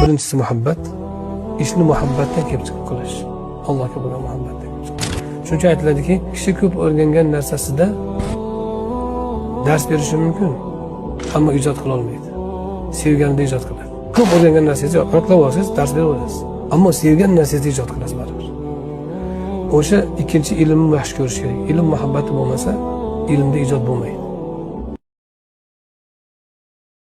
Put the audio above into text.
Birinchisi muhabbat, ishni muhabbatdan kelib chiqib qilish. Allohga bo'lgan muhabbatdan kelib chiqib. Shuncha aytiladiki, kishi ko'p o'rgangan narsasida dars berishi mumkin, ammo ijod qila olmaydi. Sevganida ijod qiladi. Ko'p o'rgangan narsangizni aniqlab olsangiz, dars berib olasiz. Ammo sevgan narsangizni ijod qilasiz baribir. O'sha ikkinchi ilmni yaxshi ko'rish kerak. Ilm muhabbati bo'lmasa, ilmda ijod bo'lmaydi.